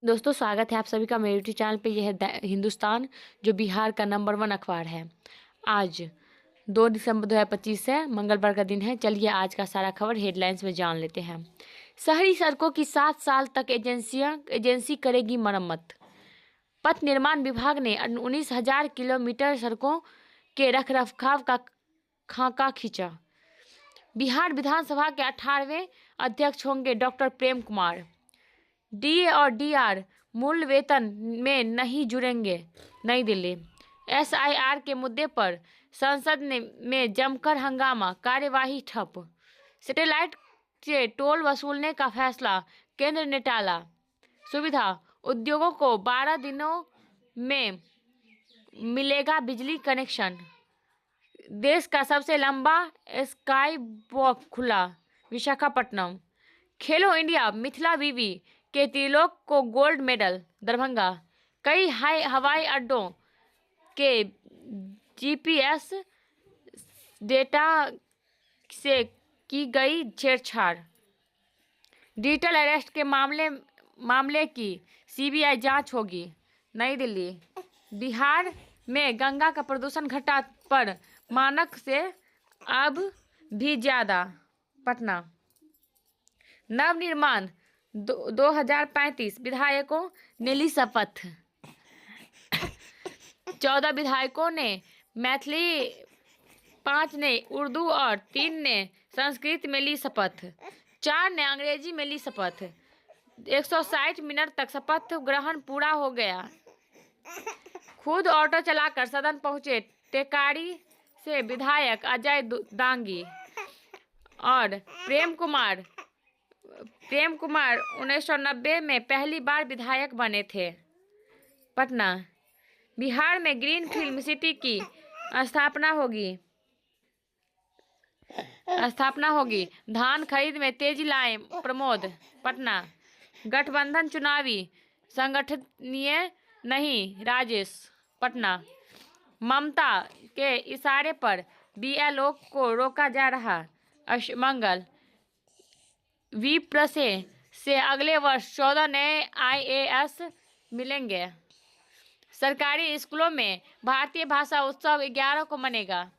दोस्तों स्वागत है आप सभी का मेरे यूट्यूब चैनल पे। यह है हिंदुस्तान, जो बिहार का नंबर 1 अखबार है। आज 2 दिसंबर 2025 है, मंगलवार का दिन है। चलिए आज का सारा खबर हेडलाइंस में जान लेते हैं। शहरी सड़कों की 7 साल तक एजेंसी करेगी मरम्मत। पथ निर्माण विभाग ने 19,000 किलोमीटर सड़कों के रखरखाव का खाका खींचा। बिहार विधानसभा के 18वें अध्यक्ष होंगे डॉक्टर प्रेम कुमार। डीए और डीआर मूल वेतन में नहीं जुड़ेंगे, नई दिल्ली। एसआईआर के मुद्दे पर संसद में जमकर हंगामा, कार्यवाही ठप। सैटेलाइट से टोल वसूलने का फैसला केंद्र ने टाला। सुविधा उद्योगों को 12 दिनों में मिलेगा बिजली कनेक्शन। देश का सबसे लंबा स्काई वॉक खुला, विशाखापट्टनम। खेलो इंडिया मिथिला विवि के त्रिलोक को गोल्ड मेडल, दरभंगा। कई हवाई अड्डों के जीपीएस डेटा से की गई छेड़छाड़। डिजिटल अरेस्ट के मामले की सीबीआई जांच होगी, नई दिल्ली। बिहार में गंगा का प्रदूषण घटा पर मानक से अब भी ज्यादा, पटना। नवनिर्माण 2035 विधायकों ने ली शपथ। 14 विधायकों ने मैथिली, 5 ने उर्दू और 3 ने संस्कृत में ली शपथ। 4 ने अंग्रेजी में ली शपथ। 160 मिनट तक शपथ ग्रहण पूरा हो गया। खुद ऑटो चलाकर सदन पहुंचे टेकारी से विधायक अजय दांगी और प्रेम कुमार 1990 में पहली बार विधायक बने थे, पटना। बिहार में ग्रीन फिल्म सिटी की स्थापना होगी। धान खरीद में तेजी लाए प्रमोद, पटना। गठबंधन चुनावी संगठनीय नहीं, राजेश, पटना। ममता के इशारे पर बीएलओ को रोका जा रहा, मंगल। विप्रसे से अगले वर्ष 14 नए आईएएस मिलेंगे। सरकारी स्कूलों में भारतीय भाषा उत्सव 11 को मनेगा।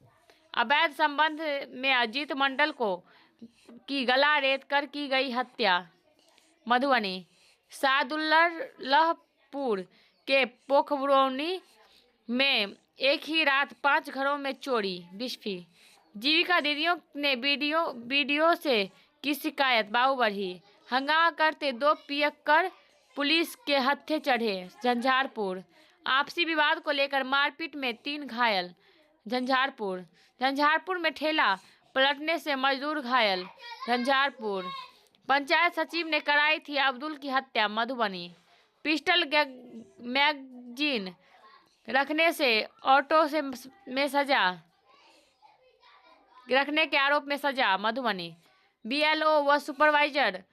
अवैध संबंध में अजीत मंडल की गला रेत कर की गई हत्या, मधुबनी। सादुल्लाहपुर के पोखबरौनी में एक ही रात 5 घरों में चोरी, बिस्फी। जीविका दीदियों ने वीडियो से की शिकायत, बाबूबढ़ी। हंगामा करते 2 पियक्कड़ पुलिस के हत्थे चढ़े, झंझारपुर। आपसी विवाद को लेकर मारपीट में 3 घायल, झंझारपुर में ठेला पलटने से मजदूर घायल, झंझारपुर। पंचायत सचिव ने कराई थी अब्दुल की हत्या, मधुबनी। पिस्टल मैगजीन रखने के आरोप में सजा, मधुबनी। बीएलओ व सुपरवाइजर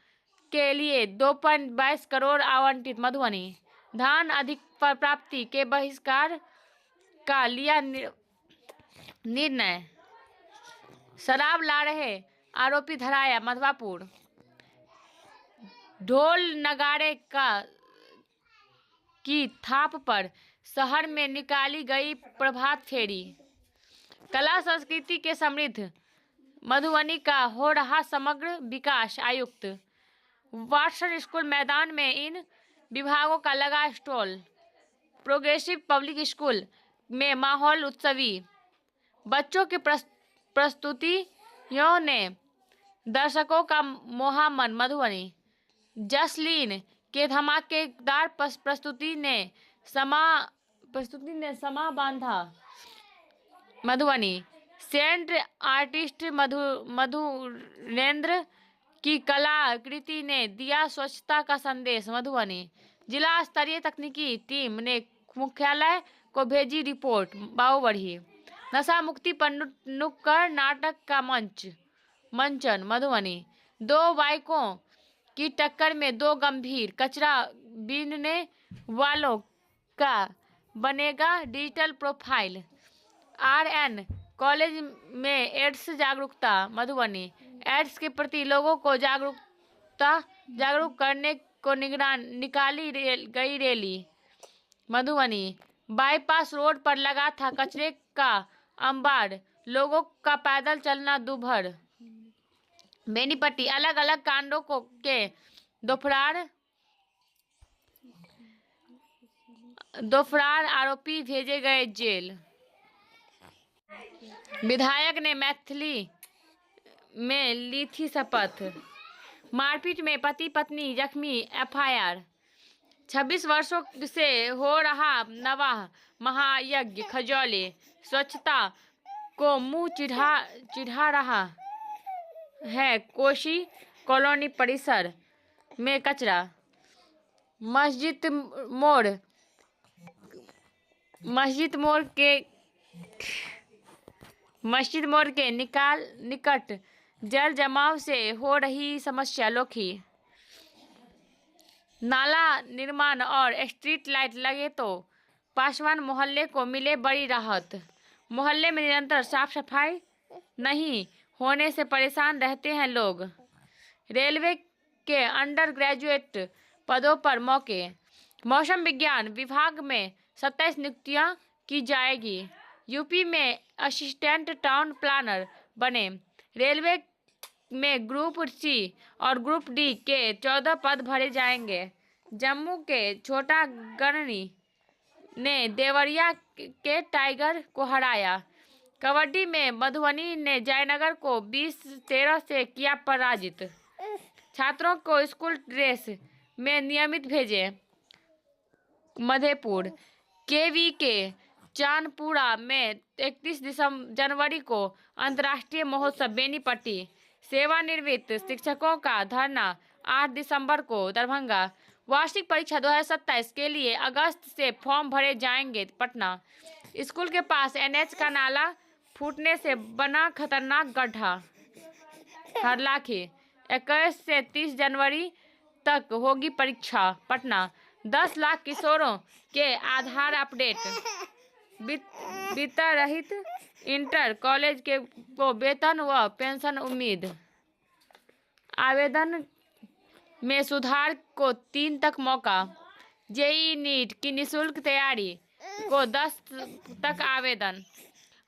के लिए 2.22 करोड़ आवंटित, मधुबनी। धान अधिक प्राप्ति के बहिष्कार का लिया निर्णय। शराब ला रहे आरोपी धराया, मधवापुर। ढोल नगाड़े की थाप पर शहर में निकाली गई प्रभात फेरी। कला संस्कृति के समृद्ध मधुबनी का हो रहा समग्र विकास, आयुक्त। वाटसन स्कूल मैदान में इन विभागों का लगा स्टॉल। प्रोग्रेसिव पब्लिक स्कूल में माहौल उत्सवी। बच्चों की प्रस्तुतियों ने दर्शकों का मोहा मन, मधुबनी। जसलीन के धमाकेदार प्रस्तुति ने समा बांधा, मधुबनी। सेंट आर्टिस्ट मधुरेंद्र की कलाकृति ने दिया स्वच्छता का संदेश, मधुबनी। जिला स्तरीय तकनीकी टीम ने मुख्यालय को भेजी रिपोर्ट, बाबूबढ़ी। नशा मुक्ति पर नुक्कड़ नाटक का मंचन, मधुबनी। 2 बाइकों की टक्कर में 2 गंभीर, कचरा बीनने वालों का बनेगा डिजिटल प्रोफाइल। आरएन कॉलेज में एड्स जागरूकता, मधुबनी। एड्स के प्रति लोगों को जागरूक करने को निकाली गई रैली। मधुबनी, बाईपास रोड पर लगा था कचरे का अंबार, लोगों का पैदल चलना दूभर। बेनीपट्टी, अलग अलग कांडों के दोफरार आरोपी भेजे गए जेल। विधायक ने मैथिली में ली थी शपथ। मारपीट में पति पत्नी जख्मी, एफआईआर। 26 वर्षों से हो रहा नवाह महायज्ञ खजौली, स्वच्छता को मुंह चिढ़ा रहा है। कोशी कॉलोनी परिसर में कचरा। मस्जिद मोड़ के निकट जल जमाव से हो रही समस्या लोखी। नाला निर्माण और स्ट्रीट लाइट लगे तो पासवान मोहल्ले को मिले बड़ी राहत। मोहल्ले में निरंतर साफ सफाई नहीं होने से परेशान रहते हैं लोग। रेलवे के अंडर ग्रेजुएट पदों पर मौके। मौसम विज्ञान विभाग में 27 नियुक्तियां की जाएगी। यूपी में असिस्टेंट टाउन प्लानर बने। रेलवे में ग्रुप सी और ग्रुप डी के 14 पद भरे जाएंगे। जम्मू के छोटा गणनी ने देवरिया के टाइगर को हराया। कबड्डी में मधुबनी ने जयनगर को 20-13 से किया पराजित। छात्रों को स्कूल ड्रेस में नियमित भेजे। मधेपुर, केवी के चांदपुरा में 31 जनवरी को अंतर्राष्ट्रीय महोत्सव। बेनीपट्टी, सेवानिवृत्त शिक्षकों का धरना 8 दिसंबर को। दरभंगा, वार्षिक परीक्षा 2027 के लिए अगस्त से फॉर्म भरे जाएंगे। पटना, स्कूल के पास एनएच का नाला फूटने से बना खतरनाक गड्ढा। हरलाखी, 21 से 30 जनवरी तक होगी परीक्षा। पटना, 10 लाख किशोरों के आधार अपडेट। वित्तरहित इंटर कॉलेज को वेतन व पेंशन उम्मीद। आवेदन में सुधार को 3 तक मौका। जेईई नीट की निःशुल्क तैयारी को 10 तक आवेदन।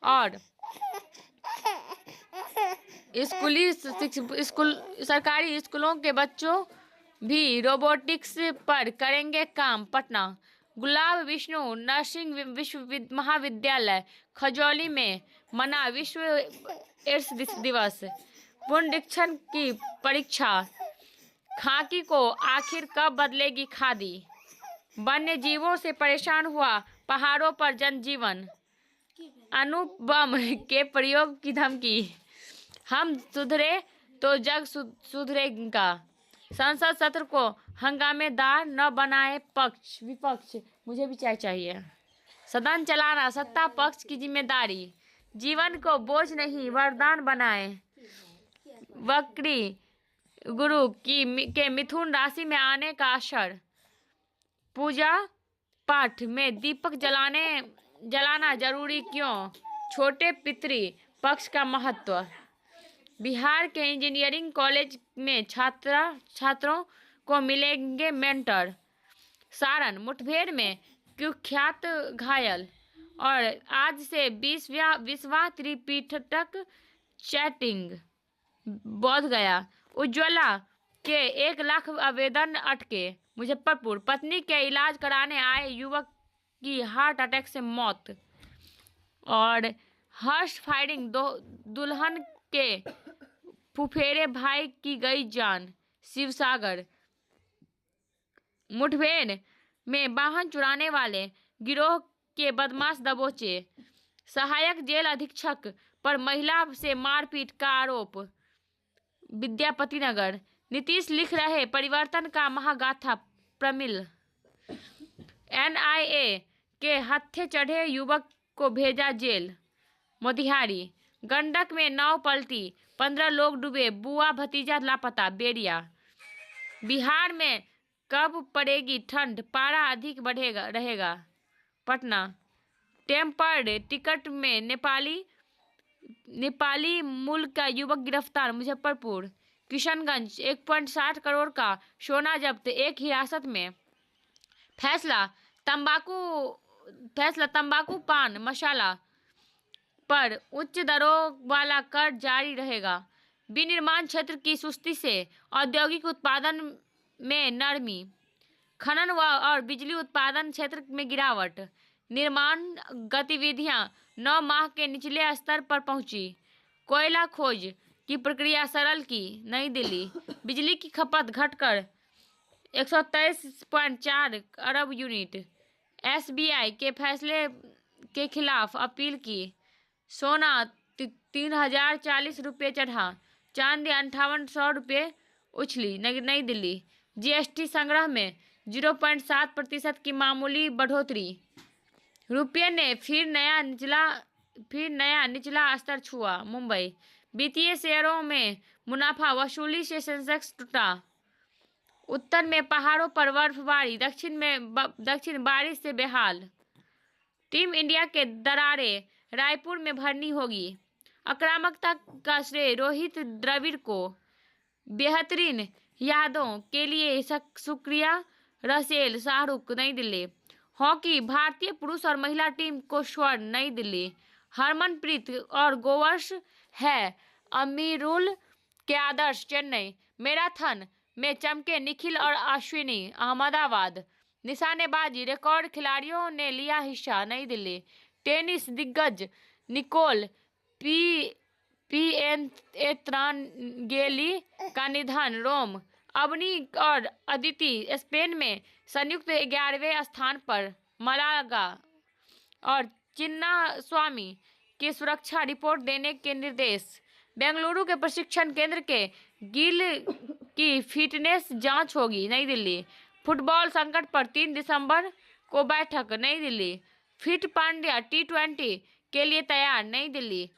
और सरकारी स्कूलों के बच्चों भी रोबोटिक्स पर करेंगे काम। पटना, गुलाब विष्णु नर्सिंग महाविद्यालय खजौली में मना विश्व एड्स दिवस। पुनरीक्षण की परीक्षा। खाकी को आखिर कब बदलेगी खादी। वन्य जीवों से परेशान हुआ पहाड़ों पर जनजीवन। अणु बम के प्रयोग की धमकी। हम सुधरे तो जग सुधरेगा। संसद सत्र को हंगामेदार न बनाए पक्ष विपक्ष। मुझे भी चाय चाहिए। सदन चलाना सत्ता पक्ष की जिम्मेदारी। जीवन को बोझ नहीं वरदान बनाए। वक्री गुरु के मिथुन राशि में आने का असर। पूजा पाठ में दीपक जलाना जरूरी क्यों। छोटे पितृ पक्ष का महत्व। बिहार के इंजीनियरिंग कॉलेज में छात्रों को मिलेंगे मेंटर। सारण, मुठभेड़ में कुख्यात घायल। और आज से 20वां त्रिपिटक चैटिंग। बोध गया, उज्ज्वला के 1 लाख आवेदन अटके। मुजफ्फरपुर, पत्नी के इलाज कराने आए युवक की हार्ट अटैक से मौत। और हर्ष फायरिंग, दुल्हन के फुफेरे भाई की गई जान। शिवसागर, मुठभेड़ में वाहन चुराने वाले गिरोह के बदमाश दबोचे। सहायक जेल अधीक्षक पर महिला से मारपीट का आरोप। विद्यापति नगर, नीतीश लिख रहे परिवर्तन का महागाथा। प्रमिल, एनआईए के हत्थे चढ़े युवक को भेजा जेल। मोतिहारी, गंडक में नाव पलटी, 15 लोग डूबे, बुआ भतीजा लापता। बेरिया, बिहार में कब पड़ेगी ठंड, पारा अधिक रहेगा। पटना, टेम्पर्ड टिकट में नेपाली मूल का युवक गिरफ्तार। मुजफ्फरपुर, किशनगंज 1.60 करोड़ का सोना जब्त, एक हिरासत में। फैसला तंबाकू पान मसाला पर उच्च दरों वाला कर जारी रहेगा। विनिर्माण क्षेत्र की सुस्ती से औद्योगिक उत्पादन में नरमी। खनन और बिजली उत्पादन क्षेत्र में गिरावट। निर्माण गतिविधियां 9 माह के निचले स्तर पर पहुंची। कोयला खोज की प्रक्रिया सरल की, नई दिल्ली। बिजली की खपत घटकर 123.4 अरब यूनिट। एसबीआई के फैसले के खिलाफ अपील की। सोना 3040 रुपये चढ़ा, चांदी 5800 रुपये उछली, नई दिल्ली। जीएसटी संग्रह में 0.7% की मामूली बढ़ोतरी। रुपये ने फिर नया निचला स्तर छुआ, मुंबई। वित्तीय शेयरों में मुनाफा वसूली से सेंसेक्स टूटा। उत्तर में पहाड़ों पर बर्फबारी, दक्षिण बारिश से बेहाल। टीम इंडिया के दरारें रायपुर में भरनी होगी। आक्रामकता का श्रेय रोहित द्रविड़ को। बेहतरीन यादों के लिए शुक्रिया रसेल शाहरुख, नई दिल्ली। हॉकी भारतीय पुरुष और महिला टीम को स्वर्ण, नई दिल्ली। हरमनप्रीत और गोवर्ष है अमीरुल के आदर्श, चेन्नई। मैराथन में चमके निखिल और अश्विनी, अहमदाबाद। निशानेबाजी रिकॉर्ड खिलाड़ियों ने लिया हिस्सा, नई दिल्ली। टेनिस दिग्गज निकोल पिएंत्रानगेली का निधन, रोम। अवनी और अदिति स्पेन में संयुक्त 11वें स्थान पर। मलागा और चिन्नास्वामी की सुरक्षा रिपोर्ट देने के निर्देश। बेंगलुरु के प्रशिक्षण केंद्र के गिल की फिटनेस जांच होगी, नई दिल्ली। फुटबॉल संकट पर 3 दिसंबर को बैठक, नई दिल्ली। फिट पांड्या T20 के लिए तैयार, नई दिल्ली।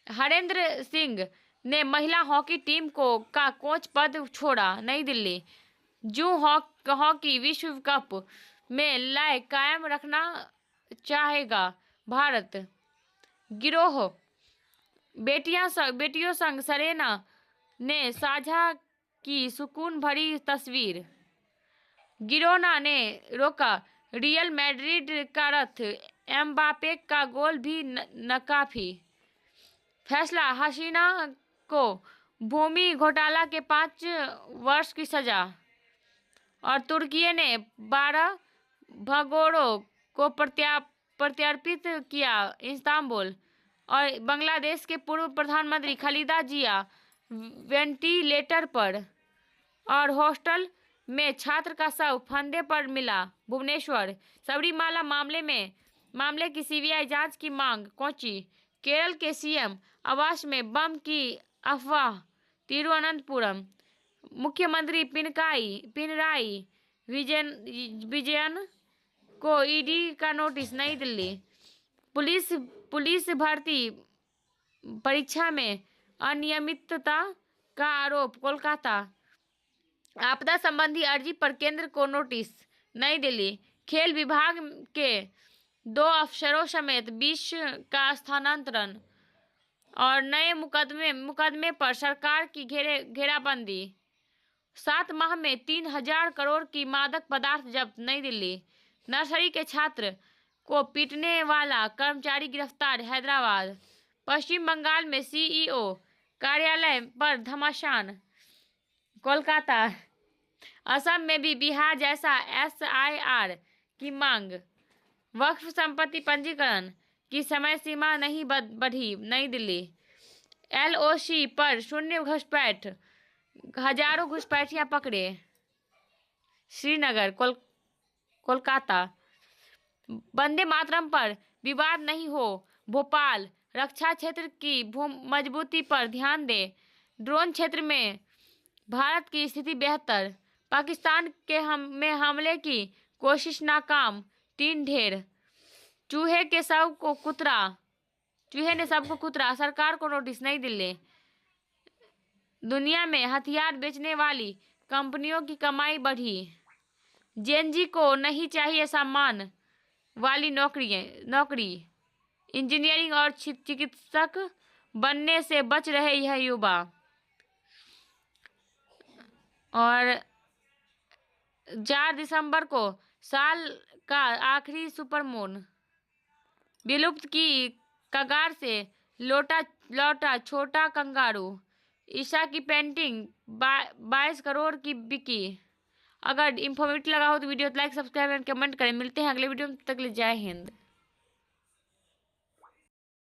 हरेंद्र सिंह ने महिला हॉकी टीम का कोच पद छोड़ा, नई दिल्ली। हॉकी विश्व कप में लय कायम रखना चाहेगा भारत। गिरोह बेटियों संग सेरेना ने साझा की सुकून भरी तस्वीर। गिरोना ने रोका रियल मैड्रिड का रथ, एम्बापे का गोल भी नाकाफी। फैसला हसीना को भूमि घोटाला के 5 वर्ष की सजा। और तुर्की ने 12 भगोड़ों को प्रत्यर्पित किया, इस्तांबुल। और बांग्लादेश के पूर्व प्रधानमंत्री खालिदा जिया वेंटिलेटर पर। और हॉस्टल में छात्र का शव फंदे पर मिला, भुवनेश्वर। सबरीमाला मामले की सीबीआई जांच की मांग, कोच्चि। केरल के सीएम आवास में बम की अफवाह, तिरुवनंतपुरम। मुख्यमंत्री पिनराई विजयन को ईडी का नोटिस, नई दिल्ली। पुलिस भर्ती परीक्षा में अनियमितता का आरोप, कोलकाता। आपदा संबंधी अर्जी पर केंद्र को नोटिस, नई दिल्ली। खेल विभाग के 2 अफसरों समेत 20 का स्थानांतरण। और नए मुकदमे पर सरकार की घेराबंदी। 7 माह में 3000 करोड़ की मादक पदार्थ जब्त, नई दिल्ली। नर्सरी के छात्र को पीटने वाला कर्मचारी गिरफ्तार, हैदराबाद। पश्चिम बंगाल में सीईओ कार्यालय पर घमासान, कोलकाता। असम में भी बिहार जैसा एसआईआर की मांग। वक्फ संपत्ति पंजीकरण की समय सीमा नहीं बढ़ी, नई दिल्ली। एलओसी पर शून्य घुसपैठ, हजारों घुसपैठियां पकड़े, श्रीनगर, कोलकाता। वंदे मातरम पर विवाद नहीं हो, भोपाल। रक्षा क्षेत्र की मजबूती पर ध्यान दे। ड्रोन क्षेत्र में भारत की स्थिति बेहतर। पाकिस्तान में हमले की कोशिश नाकाम, 3 ढेर। चूहे ने सबको कुतरा, सरकार को नोटिस, नई दिल्ली। दुनिया में हथियार बेचने वाली कंपनियों की कमाई बढ़ी। जेनजी को नहीं चाहिए सम्मान वाली नौकरी। इंजीनियरिंग और चिकित्सक बनने से बच रहे यह युवा। और 4 दिसंबर को साल का आखिरी सुपरमून, विलुप्त की कगार से लौटा छोटा कंगारू, ईशा की पेंटिंग 22 करोड़ की बिकी। अगर इंफॉर्मेटिव लगा हो तो video like, subscribe and comment करें। मिलते हैं अगले वीडियो में, तब तक के लिए जय हिंद।